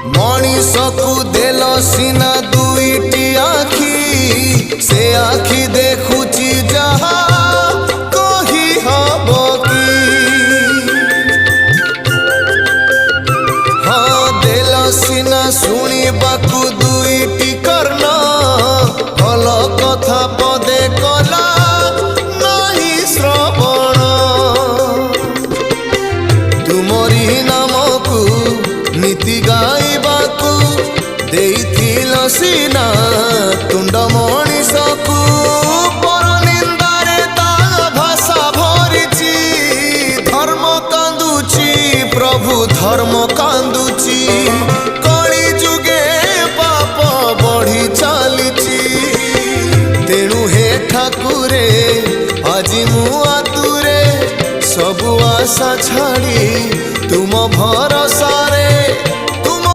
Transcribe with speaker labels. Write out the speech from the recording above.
Speaker 1: मनीष को देल सीना दुईटी आखि से आखि देखुची जहा कही हब कि हाँ देल सीना शुणिबाकू दुईटी कर्ण भल कथा पदे कला नहीं श्रवण तुमरी नामकू नीति गाइबाकू देइथिल सीना तुंड मनीषकू पर निंदारे ता भाषा भरिची धर्म कांदुची प्रभु धर्म कांदुची कली जुगे पाप बढ़ी चलीची तेणु हे ठाकुरे आज मु आतुरे सबु आशा छाड़ी तुम भर